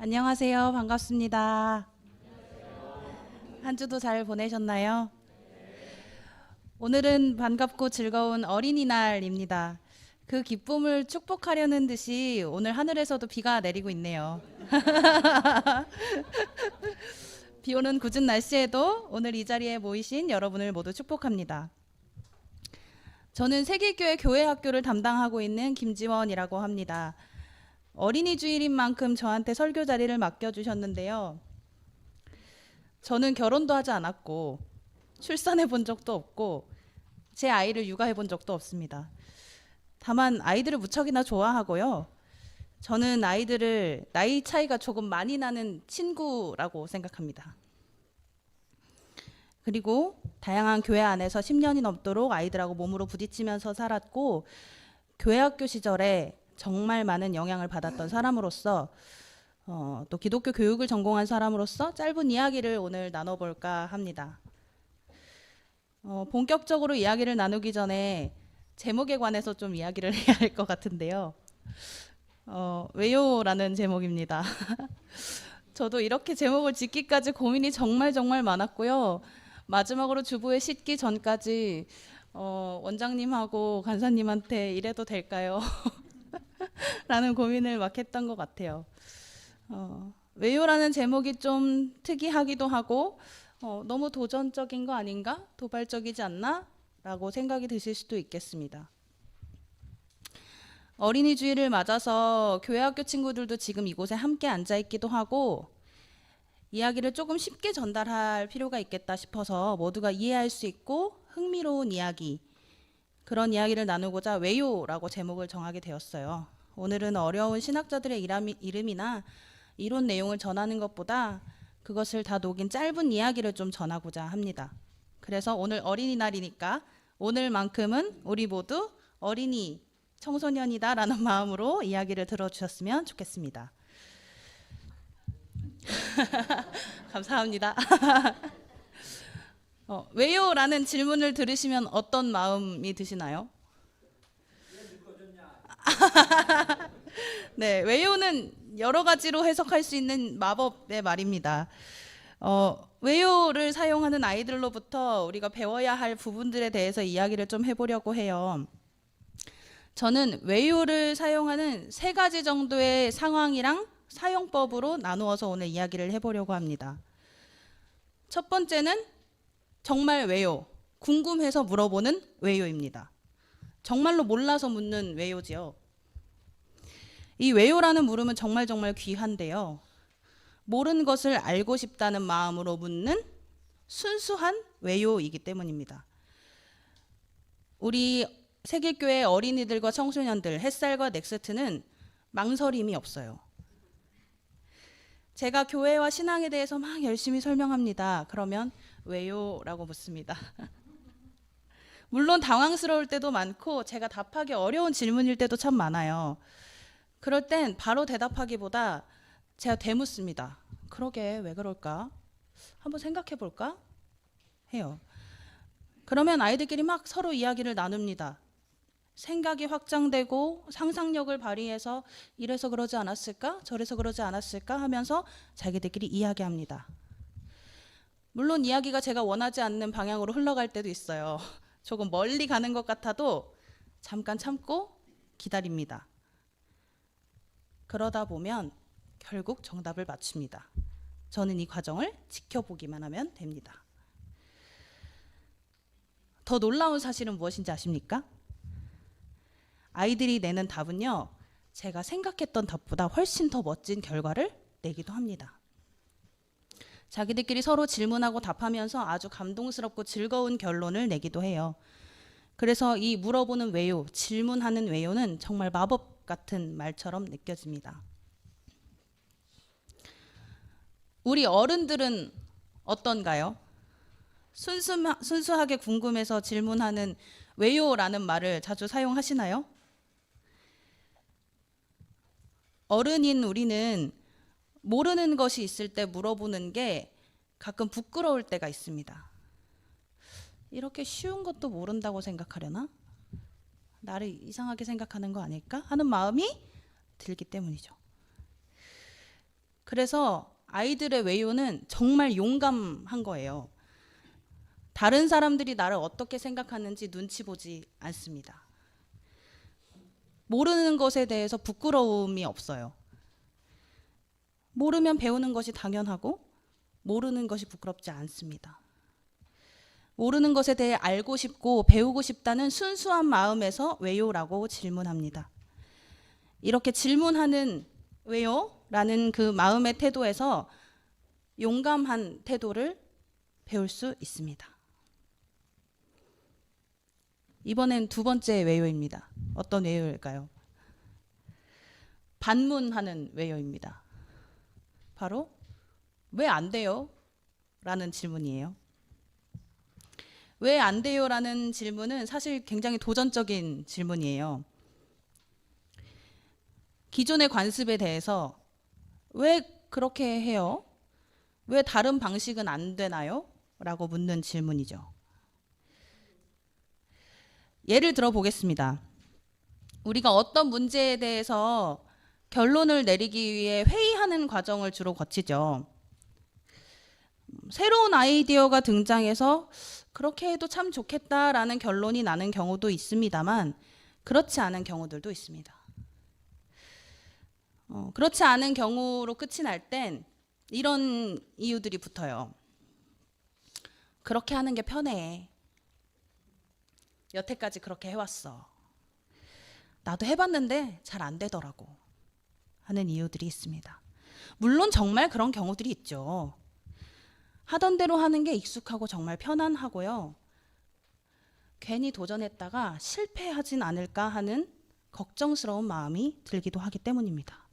안녕하세요. 반갑습니다. 한 주도 잘 보내셨나요? 오늘은 반갑고 즐거운 어린이날입니다. 그 기쁨을 축복하려는 듯이 오늘 하늘에서도 비가 내리고 있네요. 비 오는 궂은 날씨에도 오늘 이 자리에 모이신 여러분을 모두 축복합니다. 저는 세길교회 교회학교를 담당하고 있는 김지원이라고 합니다. 어린이 주일인 만큼 저한테 설교 자리를 맡겨주셨는데요. 저는 결혼도 하지 않았고 출산해 본 적도 없고 제 아이를 육아해 본 적도 없습니다. 다만 아이들을 무척이나 좋아하고요. 저는 아이들을 나이 차이가 조금 많이 나는 친구라고 생각합니다. 그리고 다양한 교회 안에서 10년이 넘도록 아이들하고 몸으로 부딪히면서 살았고 교회학교 시절에 정말 많은 영향을 받았던 사람으로서 또 기독교 교육을 전공한 사람으로서 짧은 이야기를 오늘 나눠볼까 합니다. 본격적으로 이야기를 나누기 전에 제목에 관해서 좀 이야기를 해야 할 것 같은데요. 왜요라는 제목입니다. 저도 이렇게 제목을 짓기까지 고민이 정말 많았고요. 마지막으로 주부에 싣기 전까지 원장님하고 간사님한테 이래도 될까요? 라는 고민을 막 했던 것 같아요. 왜요라는 제목이 좀 특이하기도 하고 너무 도전적인 거 아닌가? 도발적이지 않나? 라고 생각이 드실 수도 있겠습니다. 어린이 주일을 맞아서 교회학교 친구들도 지금 이곳에 함께 앉아 있기도 하고 이야기를 조금 쉽게 전달할 필요가 있겠다 싶어서 모두가 이해할 수 있고 흥미로운 이야기, 그런 이야기를 나누고자 왜요라고 제목을 정하게 되었어요. 오늘은 어려운 신학자들의 이름이나 이론 내용을 전하는 것보다 그것을 다 녹인 짧은 이야기를 좀 전하고자 합니다. 그래서 오늘 어린이날이니까 오늘만큼은 우리 모두 어린이 청소년이다 라는 마음으로 이야기를 들어주셨으면 좋겠습니다. 감사합니다. 왜요? 라는 질문을 들으시면 어떤 마음이 드시나요? 네, 왜요는 여러 가지로 해석할 수 있는 마법의 말입니다. 왜요를 사용하는 아이들로부터 우리가 배워야 할 부분들에 대해서 이야기를 좀 해보려고 해요. 저는 왜요를 사용하는 3가지 정도의 상황이랑 사용법으로 나누어서 오늘 이야기를 해보려고 합니다. 첫 번째는 정말 왜요? 궁금해서 물어보는 왜요입니다. 정말로 몰라서 묻는 왜요지요. 이 왜요라는 물음은 정말 귀한데요. 모르는 것을 알고 싶다는 마음으로 묻는 순수한 왜요이기 때문입니다. 우리 세길교회 어린이들과 청소년들, 햇살과 넥스트는 망설임이 없어요. 제가 교회와 신앙에 대해서 막 열심히 설명합니다. 그러면 왜요? 라고 묻습니다. 물론 당황스러울 때도 많고 제가 답하기 어려운 질문일 때도 참 많아요. 그럴 땐 바로 대답하기보다 제가 되묻습니다. 그러게 왜 그럴까? 한번 생각해 볼까? 해요. 그러면 아이들끼리 막 서로 이야기를 나눕니다. 생각이 확장되고 상상력을 발휘해서 이래서 그러지 않았을까? 저래서 그러지 않았을까? 하면서 자기들끼리 이야기합니다. 물론 이야기가 제가 원하지 않는 방향으로 흘러갈 때도 있어요. 조금 멀리 가는 것 같아도 잠깐 참고 기다립니다. 그러다 보면 결국 정답을 맞춥니다. 저는 이 과정을 지켜보기만 하면 됩니다. 더 놀라운 사실은 무엇인지 아십니까? 아이들이 내는 답은요, 제가 생각했던 답보다 훨씬 더 멋진 결과를 내기도 합니다. 자기들끼리 서로 질문하고 답하면서 아주 감동스럽고 즐거운 결론을 내기도 해요. 그래서 이 물어보는 왜요, 질문하는 왜요는 정말 마법 같은 말처럼 느껴집니다. 우리 어른들은 어떤가요? 순수하게 궁금해서 질문하는 왜요라는 말을 자주 사용하시나요? 어른인 우리는 모르는 것이 있을 때 물어보는 게 가끔 부끄러울 때가 있습니다. 이렇게 쉬운 것도 모른다고 생각하려나? 나를 이상하게 생각하는 거 아닐까? 하는 마음이 들기 때문이죠. 그래서 아이들의 외요는 정말 용감한 거예요. 다른 사람들이 나를 어떻게 생각하는지 눈치 보지 않습니다. 모르는 것에 대해서 부끄러움이 없어요. 모르면 배우는 것이 당연하고 모르는 것이 부끄럽지 않습니다. 모르는 것에 대해 알고 싶고 배우고 싶다는 순수한 마음에서 왜요라고 질문합니다. 이렇게 질문하는 왜요라는 그 마음의 태도에서 용감한 태도를 배울 수 있습니다. 이번엔 두 번째 왜요입니다. 어떤 왜요일까요? 반문하는 왜요입니다. 바로 왜 안 돼요? 라는 질문이에요. 왜 안 돼요? 라는 질문은 사실 굉장히 도전적인 질문이에요. 기존의 관습에 대해서 왜 그렇게 해요? 왜 다른 방식은 안 되나요? 라고 묻는 질문이죠. 예를 들어 보겠습니다. 우리가 어떤 문제에 대해서 결론을 내리기 위해 회의하는 과정을 주로 거치죠. 새로운 아이디어가 등장해서 그렇게 해도 참 좋겠다라는 결론이 나는 경우도 있습니다만 그렇지 않은 경우들도 있습니다. 그렇지 않은 경우로 끝이 날 땐 이런 이유들이 붙어요. 그렇게 하는 게 편해. 여태까지 그렇게 해왔어. 나도 해봤는데 잘 안 되더라고. 하는 이유들이 있습니다. 물론 정말 그런 경우들이 있죠. 하던 대로 하는 게 익숙하고 정말 편안하고요. 괜히 도전했다가 실패하진 않을까 하는 걱정스러운 마음이 들기도 하기 때문입니다.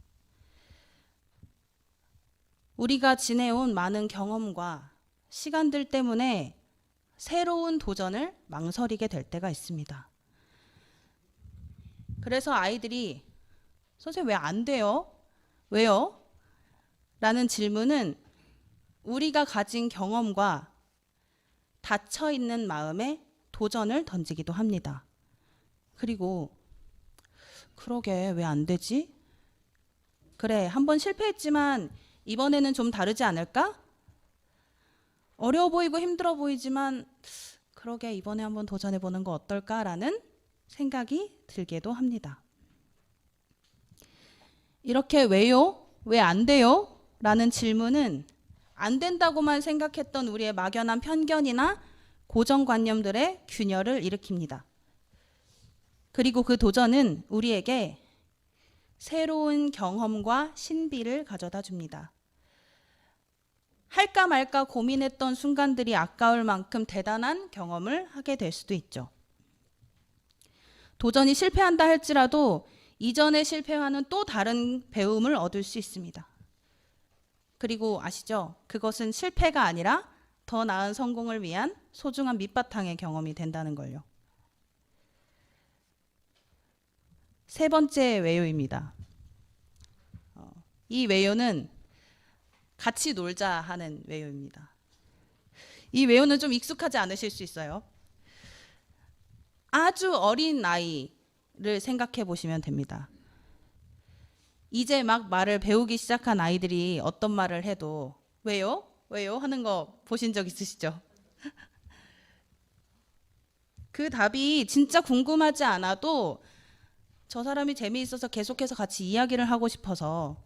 우리가 지내온 많은 경험과 시간들 때문에 새로운 도전을 망설이게 될 때가 있습니다. 그래서 아이들이 선생님 왜 안 돼요? 왜요? 라는 질문은 우리가 가진 경험과 닫혀있는 마음에 도전을 던지기도 합니다. 그리고 그러게 왜 안 되지? 그래, 한번 실패했지만 이번에는 좀 다르지 않을까? 어려워 보이고 힘들어 보이지만 그러게 이번에 한번 도전해보는 거 어떨까라는 생각이 들기도 합니다. 이렇게 왜요? 왜 안 돼요? 라는 질문은 안 된다고만 생각했던 우리의 막연한 편견이나 고정관념들의 균열을 일으킵니다. 그리고 그 도전은 우리에게 새로운 경험과 신비를 가져다 줍니다. 할까 말까 고민했던 순간들이 아까울 만큼 대단한 경험을 하게 될 수도 있죠. 도전이 실패한다 할지라도 이전의 실패와는 또 다른 배움을 얻을 수 있습니다. 그리고 아시죠? 그것은 실패가 아니라 더 나은 성공을 위한 소중한 밑바탕의 경험이 된다는 걸요. 세 번째 왜요입니다. 이 왜요는 같이 놀자 하는 왜요입니다. 이 왜요는 좀 익숙하지 않으실 수 있어요. 아주 어린 아이를 생각해 보시면 됩니다. 이제 막 말을 배우기 시작한 아이들이 어떤 말을 해도 왜요? 왜요? 하는 거 보신 적 있으시죠? 그 답이 진짜 궁금하지 않아도 저 사람이 재미있어서 계속해서 같이 이야기를 하고 싶어서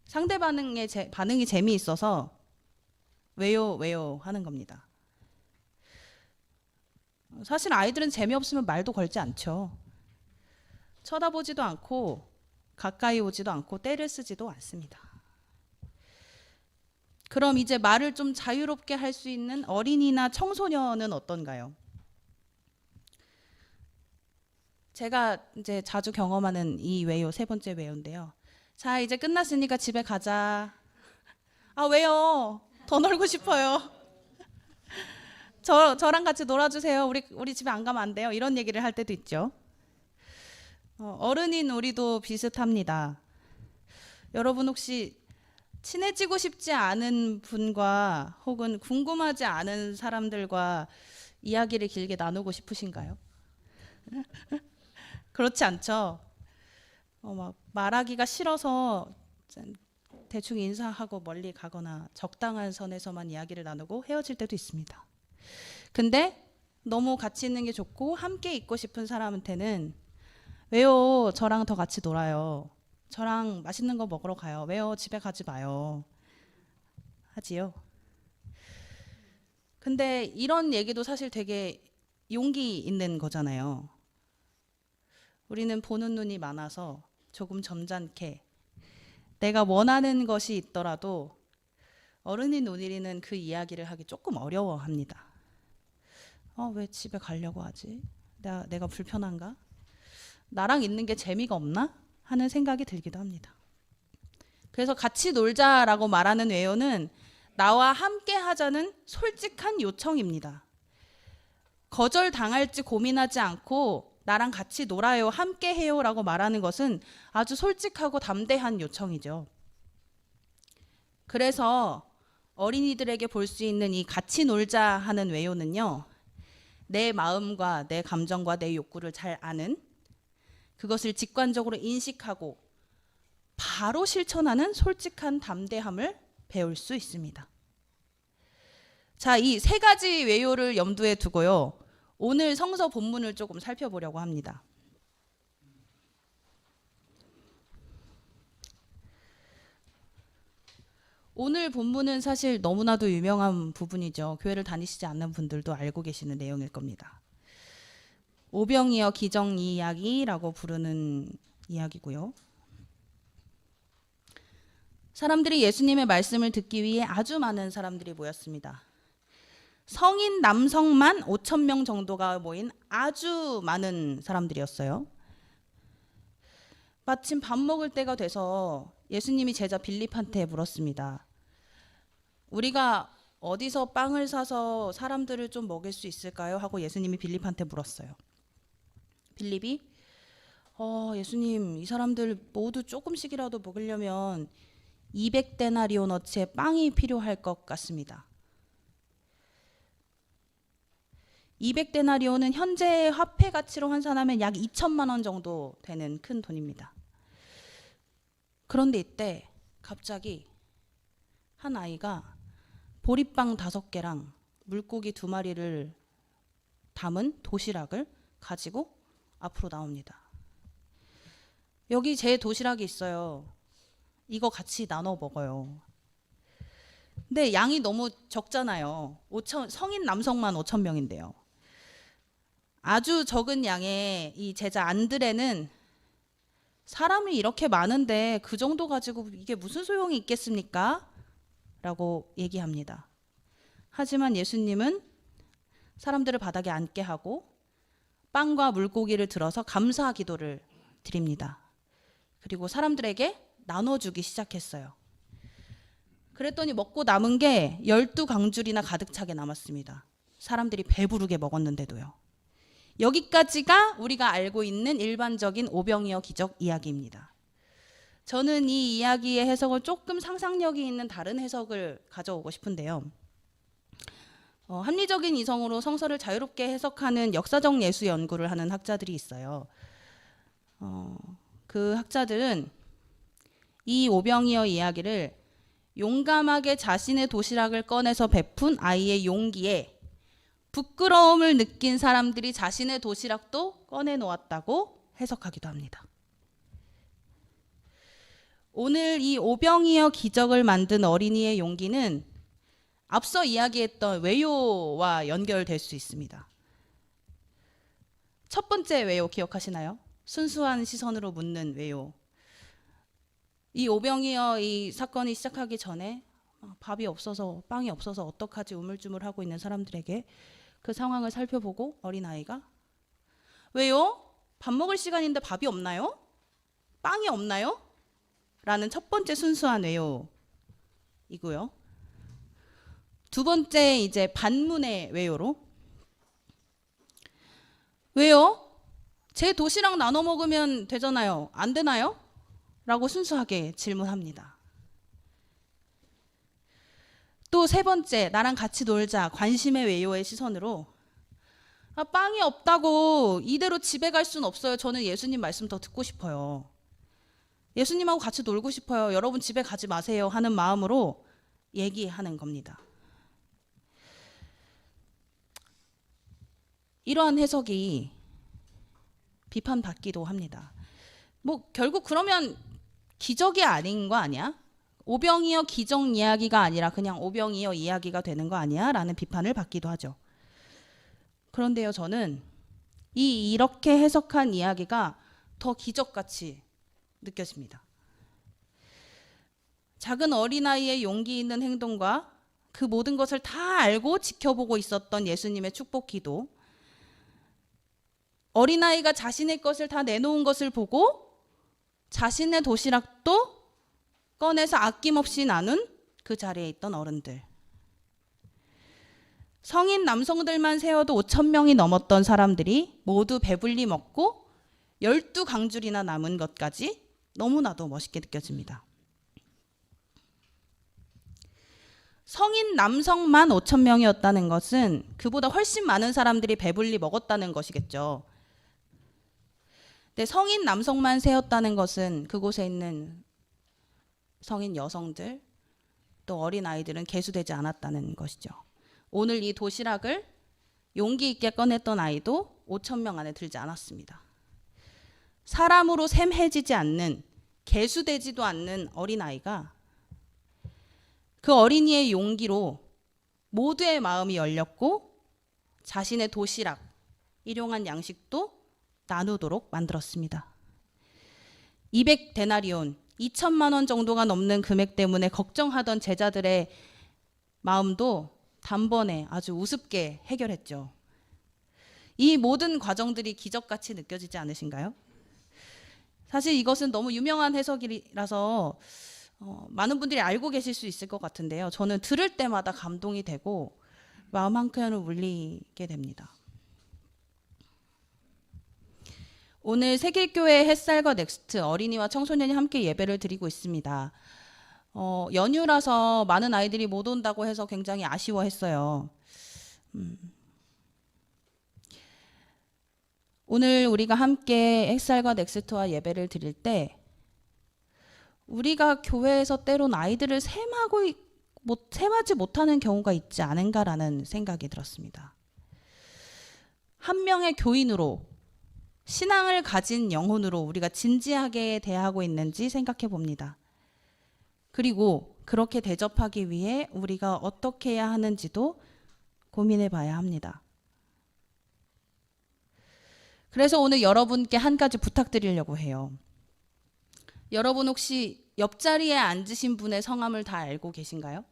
상대방의 반응이 재미있어서 왜요? 왜요? 하는 겁니다. 사실 아이들은 재미없으면 말도 걸지 않죠. 쳐다보지도 않고 가까이 오지도 않고 떼를 쓰지도 않습니다. 그럼 이제 말을 좀 자유롭게 할 수 있는 어린이나 청소년은 어떤가요? 제가 이제 자주 경험하는 이 왜요, 세 번째 왜요인데요. 자, 이제 끝났으니까 집에 가자. 아, 왜요? 더 놀고 싶어요. 저랑 같이 놀아주세요. 우리 집에 안 가면 안 돼요. 이런 얘기를 할 때도 있죠. 어른인 우리도 비슷합니다. 여러분 혹시 친해지고 싶지 않은 분과 혹은 궁금하지 않은 사람들과 이야기를 길게 나누고 싶으신가요? 그렇지 않죠. 막 말하기가 싫어서 대충 인사하고 멀리 가거나 적당한 선에서만 이야기를 나누고 헤어질 때도 있습니다. 근데 너무 같이 있는 게 좋고 함께 있고 싶은 사람한테는 왜요? 저랑 더 같이 놀아요. 저랑 맛있는 거 먹으러 가요. 왜요? 집에 가지 마요. 하지요. 근데 이런 얘기도 사실 되게 용기 있는 거잖아요. 우리는 보는 눈이 많아서 조금 점잖게 내가 원하는 것이 있더라도 어른인 우리는 그 이야기를 하기 조금 어려워합니다. 왜 집에 가려고 하지? 내가 불편한가? 나랑 있는 게 재미가 없나? 하는 생각이 들기도 합니다. 그래서 같이 놀자라고 말하는 외요는 나와 함께 하자는 솔직한 요청입니다. 거절당할지 고민하지 않고 나랑 같이 놀아요, 함께 해요 라고 말하는 것은 아주 솔직하고 담대한 요청이죠. 그래서 어린이들에게 볼 수 있는 이 같이 놀자 하는 외요는요, 내 마음과 내 감정과 내 욕구를 잘 아는, 그것을 직관적으로 인식하고 바로 실천하는 솔직한 담대함을 배울 수 있습니다. 자, 이 세 가지 외요를 염두에 두고요, 오늘 성서 본문을 조금 살펴보려고 합니다. 오늘 본문은 사실 너무나도 유명한 부분이죠. 교회를 다니시지 않는 분들도 알고 계시는 내용일 겁니다. 오병이어 기정 이야기라고 부르는 이야기고요. 사람들이 예수님의 말씀을 듣기 위해 아주 많은 사람들이 모였습니다. 성인 남성만 5,000명 정도가 모인 아주 많은 사람들이었어요. 마침 밥 먹을 때가 돼서 예수님이 제자 빌립한테 물었습니다. 우리가 어디서 빵을 사서 사람들을 좀 먹일 수 있을까요? 하고 예수님이 빌립한테 물었어요. 빌립이 예수님, 이 사람들 모두 조금씩이라도 먹으려면 200데나리온어치의 빵이 필요할 것 같습니다. 200데나리온은 현재 화폐 가치로 환산하면 약 2천만 원 정도 되는 큰 돈입니다. 그런데 이때 갑자기 한 아이가 보리빵 5개랑 물고기 2마리를 담은 도시락을 가지고 앞으로 나옵니다. 여기 제 도시락이 있어요. 이거 같이 나눠 먹어요. 근데 양이 너무 적잖아요. 성인 남성만 5,000명인데요. 아주 적은 양의 이 제자 안드레는 사람이 이렇게 많은데 그 정도 가지고 이게 무슨 소용이 있겠습니까? 라고 얘기합니다. 하지만 예수님은 사람들을 바닥에 앉게 하고 빵과 물고기를 들어서 감사 기도를 드립니다. 그리고 사람들에게 나눠주기 시작했어요. 그랬더니 먹고 남은 게 12강줄이나 가득 차게 남았습니다. 사람들이 배부르게 먹었는데도요. 여기까지가 우리가 알고 있는 일반적인 오병이어 기적 이야기입니다. 저는 이 이야기의 해석을 조금 상상력이 있는 다른 해석을 가져오고 싶은데요. 합리적인 이성으로 성서를 자유롭게 해석하는 역사적 예수 연구를 하는 학자들이 있어요. 그 학자들은 이 오병이어 이야기를 용감하게 자신의 도시락을 꺼내서 베푼 아이의 용기에 부끄러움을 느낀 사람들이 자신의 도시락도 꺼내놓았다고 해석하기도 합니다. 오늘 이 오병이어 기적을 만든 어린이의 용기는 앞서 이야기했던 외요와 연결될 수 있습니다. 첫 번째 외요 기억하시나요? 순수한 시선으로 묻는 외요. 이 오병이어 이 사건이 시작하기 전에 밥이 없어서 빵이 없어서 어떡하지 우물쭈물하고 있는 사람들에게 그 상황을 살펴보고 어린아이가 왜요? 밥 먹을 시간인데 밥이 없나요? 빵이 없나요? 라는 첫 번째 순수한 외요이고요. 두 번째 이제 반문의 외요로 왜요? 제 도시락 나눠 먹으면 되잖아요. 안 되나요? 라고 순수하게 질문합니다. 또 세 번째, 나랑 같이 놀자, 관심의 외요의 시선으로 빵이 없다고 이대로 집에 갈 수는 없어요. 저는 예수님 말씀 더 듣고 싶어요. 예수님하고 같이 놀고 싶어요. 여러분 집에 가지 마세요. 하는 마음으로 얘기하는 겁니다. 이러한 해석이 비판받기도 합니다. 뭐 결국 그러면 기적이 아닌 거 아니야? 오병이어 기적 이야기가 아니라 그냥 오병이어 이야기가 되는 거 아니야? 라는 비판을 받기도 하죠. 그런데요, 저는 이렇게 해석한 이야기가 더 기적같이 느껴집니다. 작은 어린아이의 용기 있는 행동과 그 모든 것을 다 알고 지켜보고 있었던 예수님의 축복 기도, 어린아이가 자신의 것을 다 내놓은 것을 보고 자신의 도시락도 꺼내서 아낌없이 나눈 그 자리에 있던 어른들, 성인 남성들만 세어도 5,000명이 넘었던 사람들이 모두 배불리 먹고 12강줄이나 남은 것까지 너무나도 멋있게 느껴집니다. 성인 남성만 5,000명이었다는 것은 그보다 훨씬 많은 사람들이 배불리 먹었다는 것이겠죠. 근데 성인 남성만 세었다는 것은 그곳에 있는 성인 여성들 또 어린 아이들은 계수되지 않았다는 것이죠. 오늘 이 도시락을 용기 있게 꺼냈던 아이도 5,000명 안에 들지 않았습니다. 사람으로 셈해지지 않는, 계수되지도 않는 어린아이가 그 어린이의 용기로 모두의 마음이 열렸고 자신의 도시락, 일용한 양식도 나누도록 만들었습니다. 200데나리온, 2천만 원 정도가 넘는 금액 때문에 걱정하던 제자들의 마음도 단번에 아주 우습게 해결했죠. 이 모든 과정들이 기적같이 느껴지지 않으신가요? 사실 이것은 너무 유명한 해석이라서 많은 분들이 알고 계실 수 있을 것 같은데요. 저는 들을 때마다 감동이 되고 마음 한켠을 울리게 됩니다. 오늘 세길교회 햇살과 넥스트 어린이와 청소년이 함께 예배를 드리고 있습니다. 연휴라서 많은 아이들이 못 온다고 해서 굉장히 아쉬워했어요. 오늘 우리가 함께 햇살과 넥스트와 예배를 드릴 때 우리가 교회에서 때론 아이들을 셈하지 못하는 경우가 있지 않은가라는 생각이 들었습니다. 한 명의 교인으로, 신앙을 가진 영혼으로 우리가 진지하게 대하고 있는지 생각해 봅니다. 그리고 그렇게 대접하기 위해 우리가 어떻게 해야 하는지도 고민해 봐야 합니다. 그래서 오늘 여러분께 한 가지 부탁드리려고 해요. 여러분 혹시 옆자리에 앉으신 분의 성함을 다 알고 계신가요?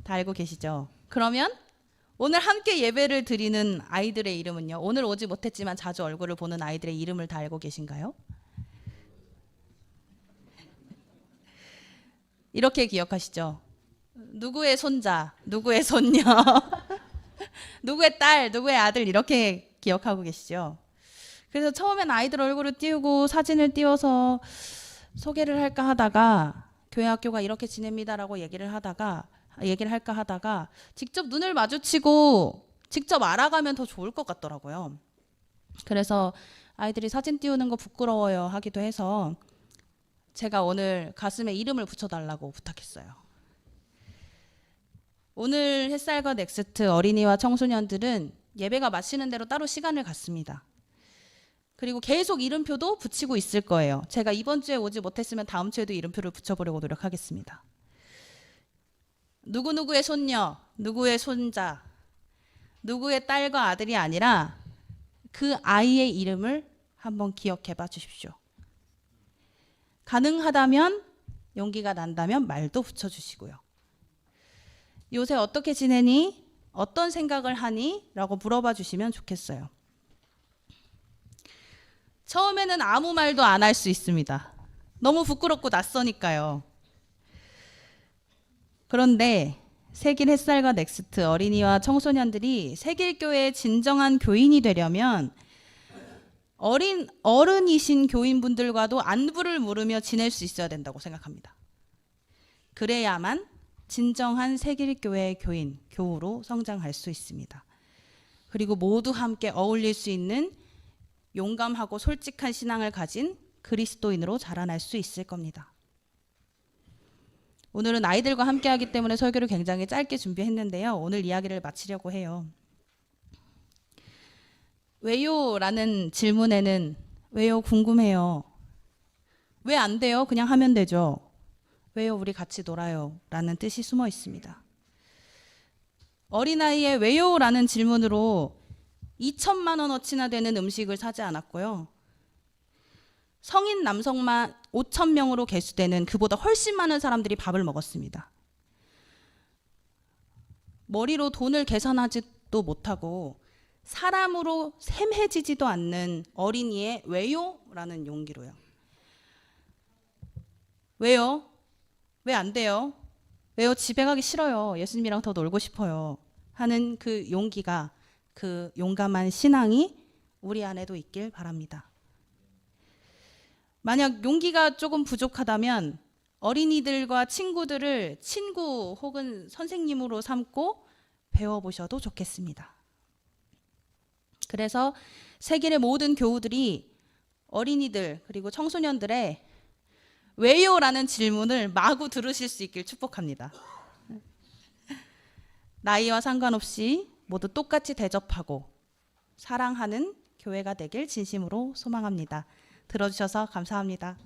다 알고 계시죠? 그러면 오늘 함께 예배를 드리는 아이들의 이름은요. 오늘 오지 못했지만 자주 얼굴을 보는 아이들의 이름을 다 알고 계신가요? 이렇게 기억하시죠? 누구의 손자, 누구의 손녀, 누구의 딸, 누구의 아들 이렇게 기억하고 계시죠? 그래서 처음엔 아이들 얼굴을 띄우고 사진을 띄워서 소개를 할까 하다가 교회 학교가 이렇게 지냅니다라고 얘기를 할까 하다가 직접 눈을 마주치고 직접 알아가면 더 좋을 것 같더라고요. 그래서 아이들이 사진 띄우는 거 부끄러워요 하기도 해서 제가 오늘 가슴에 이름을 붙여달라고 부탁했어요. 오늘 햇살과 넥스트 어린이와 청소년들은 예배가 마치는 대로 따로 시간을 갖습니다. 그리고 계속 이름표도 붙이고 있을 거예요. 제가 이번 주에 오지 못했으면 다음 주에도 이름표를 붙여보려고 노력하겠습니다. 누구누구의 손녀, 누구의 손자, 누구의 딸과 아들이 아니라 그 아이의 이름을 한번 기억해 봐 주십시오. 가능하다면, 용기가 난다면 말도 붙여주시고요. 요새 어떻게 지내니? 어떤 생각을 하니? 라고 물어봐 주시면 좋겠어요. 처음에는 아무 말도 안 할 수 있습니다. 너무 부끄럽고 낯서니까요. 그런데 세길 햇살과 넥스트 어린이와 청소년들이 세길교회의 진정한 교인이 되려면 어른이신 교인분들과도 안부를 물으며 지낼 수 있어야 된다고 생각합니다. 그래야만 진정한 세길교회의 교인, 교우로 성장할 수 있습니다. 그리고 모두 함께 어울릴 수 있는 용감하고 솔직한 신앙을 가진 그리스도인으로 자라날 수 있을 겁니다. 오늘은 아이들과 함께 하기 때문에 설교를 굉장히 짧게 준비했는데요. 오늘 이야기를 마치려고 해요. 왜요? 라는 질문에는 왜요? 궁금해요. 왜 안 돼요? 그냥 하면 되죠. 왜요? 우리 같이 놀아요. 라는 뜻이 숨어 있습니다. 어린아이의 왜요? 라는 질문으로 2천만 원어치나 되는 음식을 사지 않았고요. 성인 남성만 5천 명으로 개수되는 그보다 훨씬 많은 사람들이 밥을 먹었습니다. 머리로 돈을 계산하지도 못하고 사람으로 셈해지지도 않는 어린이의 왜요? 라는 용기로요. 왜요? 왜 안 돼요? 왜요? 집에 가기 싫어요. 예수님이랑 더 놀고 싶어요. 하는 그 용기가, 그 용감한 신앙이 우리 안에도 있길 바랍니다. 만약 용기가 조금 부족하다면 어린이들과 친구들을 친구 혹은 선생님으로 삼고 배워보셔도 좋겠습니다. 그래서 세계의 모든 교우들이 어린이들 그리고 청소년들의 왜요? 라는 질문을 마구 들으실 수 있길 축복합니다. 나이와 상관없이 모두 똑같이 대접하고 사랑하는 교회가 되길 진심으로 소망합니다. 들어주셔서 감사합니다.